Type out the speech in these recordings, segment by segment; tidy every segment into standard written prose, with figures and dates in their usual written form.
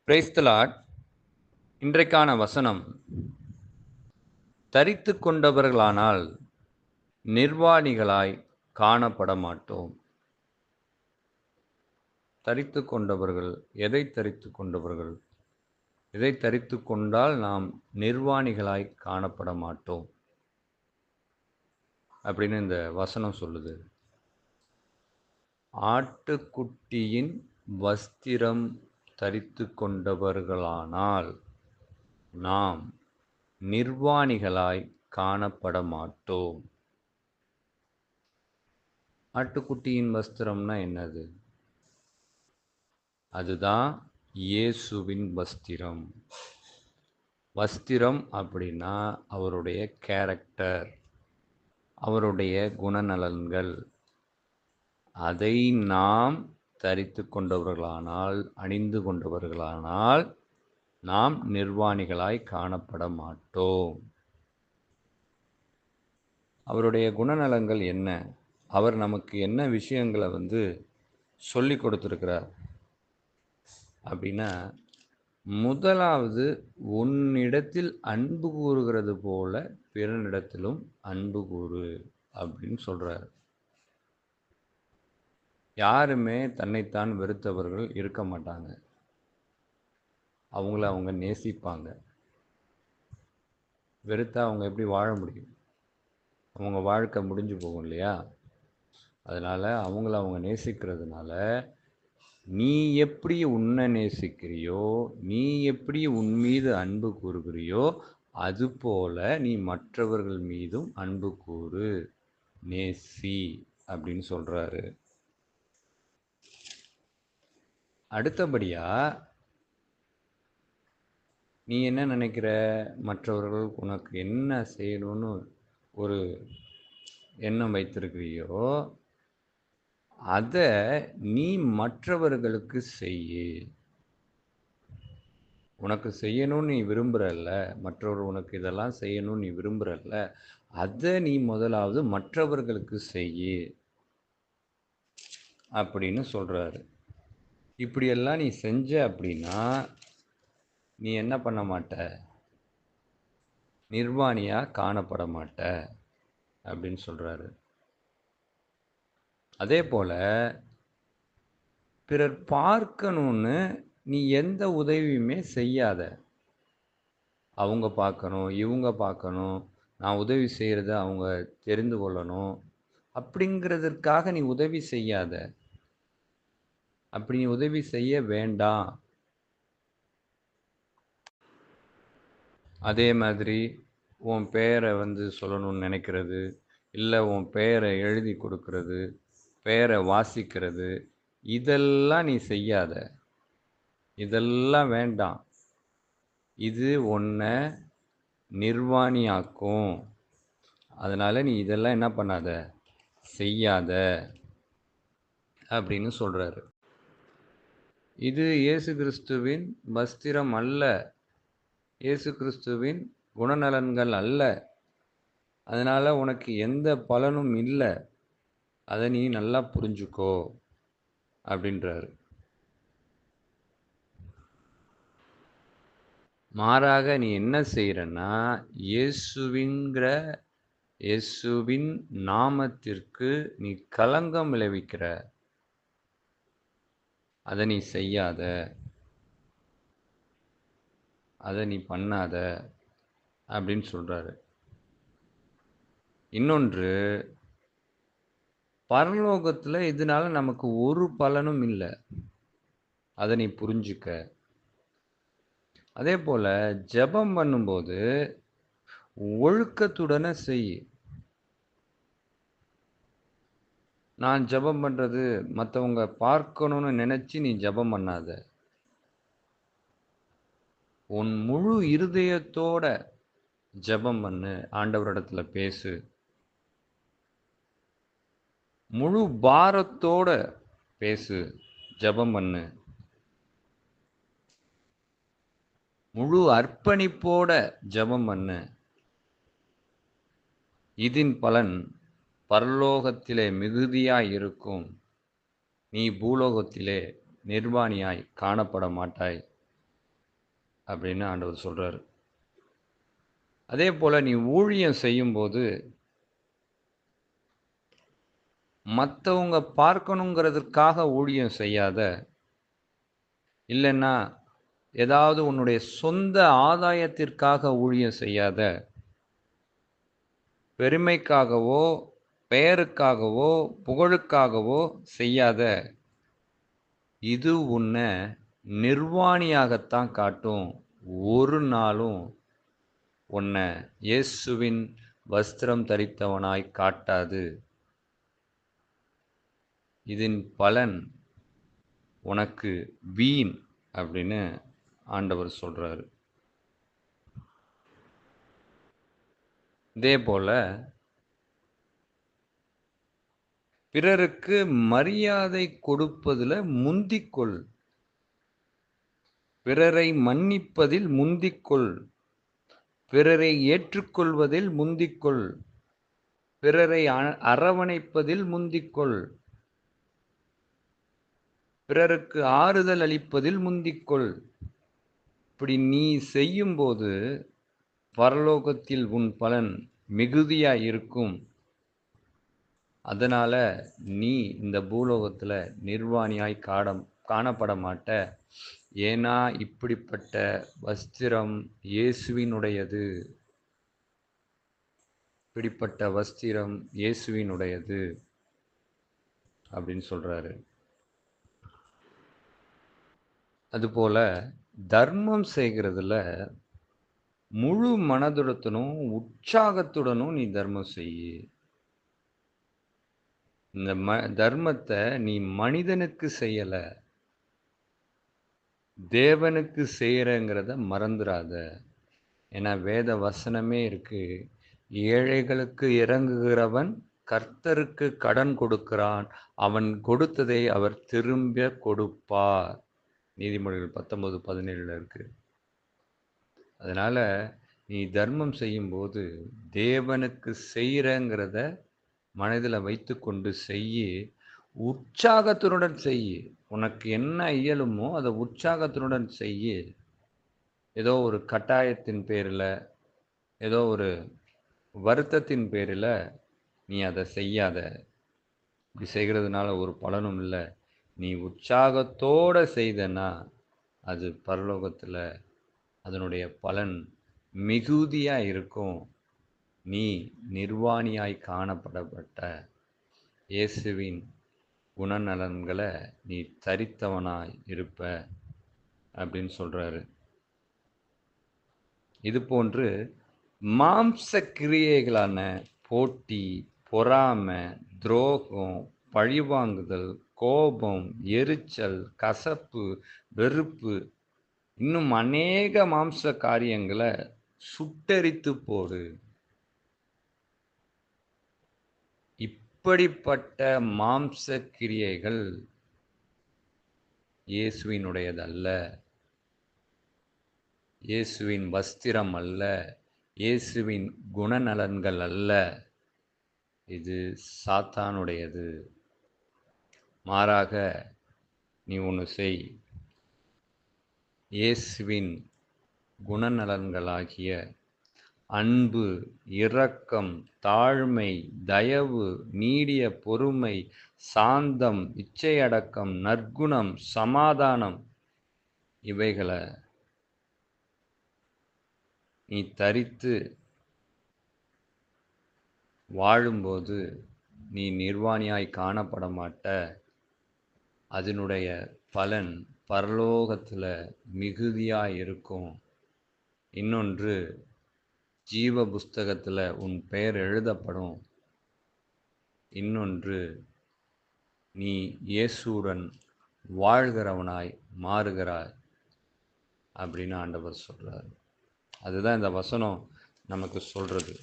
Praise the Lord. இன்றைக்கான வசனம், தரித்து கொண்டவர்களானால் நிர்வாணிகளாய் காணப்பட மாட்டோம். தரித்து கொண்டவர்கள், எதை தரித்து கொண்டவர்கள்? எதை தரித்து கொண்டால் நாம் நிர்வாணிகளாய் காணப்பட மாட்டோம் அப்படின்னு இந்த வசனம் சொல்லுது. ஆட்டுக்குட்டியின் வஸ்திரம் தரித்து கொண்டவர்களானால் நாம் நிர்வாணிகளாய் காணப்பட மாட்டோம். ஆட்டுக்குட்டியின் வஸ்திரம்னா என்னது? அதுதான் இயேசுவின் வஸ்திரம். வஸ்திரம் அப்படின்னா அவருடைய கேரக்டர், அவருடைய குணநலன்கள். அதை நாம் தரித்து கொண்டவர்களானால், அணிந்து கொண்டவர்களானால் நாம் நிர்வாணிகளாய் காணப்பட மாட்டோம். அவருடைய குணநலங்கள் என்ன? அவர் நமக்கு என்ன விஷயங்களை சொல்லி கொடுத்துருக்கிறார் அப்படின்னா, முதலாவது, உன்னிடத்தில் அன்பு கூறுகிறது போல பிறனிடத்திலும் அன்பு கூறு அப்படின்னு சொல்றார். யாருமே தன்னைத்தான் வெறுத்தவர்கள் இருக்க மாட்டாங்க. அவங்கள அவங்க நேசிப்பாங்க. வெறுத்தா அவங்க எப்படி வாழ முடியும்? அவங்க வாழ்க்கை முடிஞ்சு போகும் இல்லையா? அதனால அவங்கள அவங்க நேசிக்கிறதுனால, நீ எப்படி உன்னை நேசிக்கிறியோ, நீ எப்படி உன் மீது அன்பு கூறுகிறியோ, அதுபோல நீ மற்றவர்கள் மீதும் அன்பு கூறு, நேசி அப்படின்னு சொல்றாரு. அடுத்தபடியா, நீ என்ன நினைக்கிற? மற்றவர்கள் உனக்கு என்ன செய்யணும்னு ஒரு எண்ணம் வைத்திருக்கிறியோ, அதை நீ மற்றவர்களுக்கு செய்யு. உனக்கு செய்யணும்னு நீ விரும்புகிறல்ல, மற்றவர் உனக்கு இதெல்லாம் செய்யணும்னு நீ விரும்புகிறல்ல, அதை நீ முதலாவது மற்றவர்களுக்கு செய்யு அப்படின்னு சொல்கிறாரு. இப்படியெல்லாம் நீ செஞ்ச அப்படின்னா நீ என்ன பண்ண மாட்ட? நிர்வாணியாக காணப்பட மாட்ட அப்படின்னு சொல்கிறாரு. அதே போல் பிறர் பார்க்கணுன்னு நீ எந்த உதவியுமே செய்யாத. அவங்க பார்க்கணும், இவங்க பார்க்கணும், நான் உதவி செய்கிறத அவங்க தெரிந்து கொள்ளணும் அப்படிங்கிறதுக்காக நீ உதவி செய்யாத. அப்படி நீ உதவி செய்ய வேண்டாம். அதே மாதிரி உன் பெயரை சொல்லணும்னு நினைக்கிறது, இல்லை உன் பெயரை எழுதி கொடுக்கறது, பெயரை வாசிக்கிறது, இதெல்லாம் நீ செய்யாத. இதெல்லாம் வேண்டாம். இது உன்னை நிர்வாணியாக்கும். அதனால் நீ இதெல்லாம் என்ன பண்ணாத, செய்யாத அப்படின்னு சொல்கிறாரு. இது இயேசு கிறிஸ்துவின் வஸ்திரம் அல்ல, இயேசு கிறிஸ்துவின் குணநலன்கள் அல்ல. அதனால் உனக்கு எந்த பலனும் இல்லை. அதை நீ நல்லா புரிஞ்சுக்கோ அப்படின்றாரு. மாறாக நீ என்ன செய்கிறன்னா, இயேசுவின் நாமத்திற்கு நீ களங்கம் விளைவிக்கிற. அதை நீ செய்யாத, அதை நீ பண்ணாத அப்படின்னு சொல்கிறாரு. இன்னொன்று, பரலோகத்தில் இதனால நமக்கு ஒரு பலனும் இல்லை. அதை நீ புரிஞ்சுக்க. அதே போல் ஜெபம் பண்ணும்போது ஒழுக்கத்துடனே செய். நான் ஜெபம் பண்ணுறது மற்றவங்க பார்க்கணும்னு நினச்சி நீ ஜெபம் பண்ணாத. உன் முழு இருதயத்தோட ஜெபம் பண்ணு, ஆண்டவரிடத்துல பேசு. முழு பாரத்தோட பேசு, ஜெபம் பண்ணு. முழு அர்ப்பணிப்போட ஜெபம் பண்ணு. இதன் பலன் பரலோகத்திலே மிகுதியாய் இருக்கும். நீ பூலோகத்திலே நிர்வாணியாய் காணப்பட மாட்டாய் அப்படின்னு ஆண்டவர் சொல்றாரு. அதே போல நீ ஊழியம் செய்யும்போது மத்தவங்க பார்க்கணுங்கிறதுக்காக ஊழியம் செய்யாத. இல்லன்னா ஏதாவது உன்னுடைய சொந்த ஆதாயத்திற்காக ஊழியம் செய்யாத. பெருமைக்காகவோ, பெயருக்காகவோ, புகழுக்காகவோ செய்யாத. இது உன்ன நிர்வாணியாகத்தான் காட்டும். ஒரு நாளும் உன்ன இயேசுவின் வஸ்திரம் தரித்தவனாய் காட்டாது. இதன் பலன் உனக்கு வீண் அப்படின்னு ஆண்டவர் சொல்றாரு. இதே போல பிறருக்கு மரியாதை கொடுப்பதில் முந்திக்கொள். பிறரை மன்னிப்பதில் முந்திக்கொள். பிறரை ஏற்றுக்கொள்வதில் முந்திக்கொள். பிறரை அரவணைப்பதில் முந்திக்கொள். பிறருக்கு ஆறுதல் அளிப்பதில் முந்திக்கொள். இப்படி நீ செய்யும்போது பரலோகத்தில் உன் பலன் மிகுதியாய் இருக்கும். அதனால நீ இந்த பூலோகத்துல நிர்வாணியாய் காணப்பட மாட்ட. ஏன்னா இப்படிப்பட்ட வஸ்திரம் இயேசுவினுடையது. இப்படிப்பட்ட வஸ்திரம் இயேசுவினுடையது அப்படின்னு சொல்றாரு. அதுபோல தர்மம் செய்கிறதுல முழு மனதுடனும் உற்சாகத்துடனும் நீ தர்மம் செய்யு. இந்த தர்மத்தை நீ மனிதனுக்கு செய்யல, தேவனுக்கு செய்யறங்கிறத மறந்துடாத. ஏன்னா வேத வசனமே இருக்கு, ஏழைகளுக்கு இறங்குகிறவன் கர்த்தருக்கு கடன் கொடுக்கிறான், அவன் கொடுத்ததை அவர் திரும்ப கொடுப்பார். நீதிமொழிகள் 19:17 இருக்கு. அதனால நீ தர்மம் செய்யும்போது தேவனுக்கு செய்யறங்கிறத மனதில் வைத்து கொண்டு செய்ய, உற்சாகத்துடன் செய்ய. உனக்கு என்ன இயலுமோ அதை உற்சாகத்துடன் செய்ய. ஏதோ ஒரு கட்டாயத்தின் பேரில், ஏதோ ஒரு வருத்தத்தின் பேரில் நீ அதை செய்யாத. இப்படி செய்கிறதுனால ஒரு பலனும் இல்லை. நீ உற்சாகத்தோடு செய்தனா அது பரலோகத்தில் அதனுடைய பலன் மிகுதியாக இருக்கும். நீ நிர்வாணியாய் காணப்படப்பட்ட இயேசுவின் குணநலன்களை நீ தரித்தவனாய் இருப்ப அப்படின்னு சொல்றாரு. இது போன்று மாம்ச கிரியைகளான போட்டி, பொறாமை, துரோகம், பழிவாங்குதல், கோபம், எரிச்சல், கசப்பு, வெறுப்பு, இன்னும் அநேக மாம்ச காரியங்களை சுட்டெரித்து போடு. இப்படிப்பட்ட மாம்ச கிரியைகள் இயேசுவினுடையதல்ல, இயேசுவின் வஸ்திரம் அல்ல, இயேசுவின் குணநலன்கள் அல்ல. இது சாத்தானுடையது. மாறாக நீ ஒன்று செய். இயேசுவின் குணநலன்களாகிய அன்பு, இரக்கம், தாழ்மை, தயவு, நீடிய பொறுமை, சாந்தம், இச்சையடக்கம், நற்குணம், சமாதானம், இவைகளை நீ தரித்து வாழும்போது நீ நிர்வாணியாய் காணப்பட மாட்ட. அதனுடைய பலன் பரலோகத்தில் மிகுதியாய் இருக்கும். இன்னொன்று, ஜீவ புஸ்தகத்தில் உன் பெயர் எழுதப்படும். இன்னொன்று, நீ இயேசுவுடன் வாழ்கிறவனாய் மாறுகிறாய் அப்படின்னு ஆண்டவர் சொல்றார். அதுதான் இந்த வசனம் நமக்கு சொல்றது.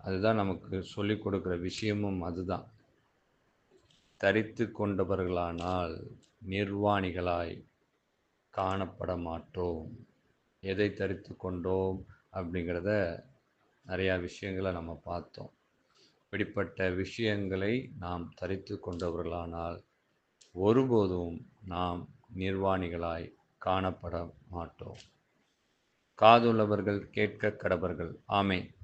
அதுதான் நமக்கு சொல்லிக் கொடுக்கிற விஷயமும் அதுதான். தரித்து கொண்டவர்களானால் நிர்வாணிகளாய் காணப்பட மாட்டோம். எதை தரித்து கொண்டோம் அப்படிங்கிறத நிறையா விஷயங்களை நம்ம பார்த்தோம். இப்படிப்பட்ட விஷயங்களை நாம் தரித்து கொண்டவர்களானால் ஒருபோதும் நாம் நிர்வாணிகளாய் காணப்பட மாட்டோம். காதுள்ளவர்கள் கேட்க கடவர்கள். ஆமென்.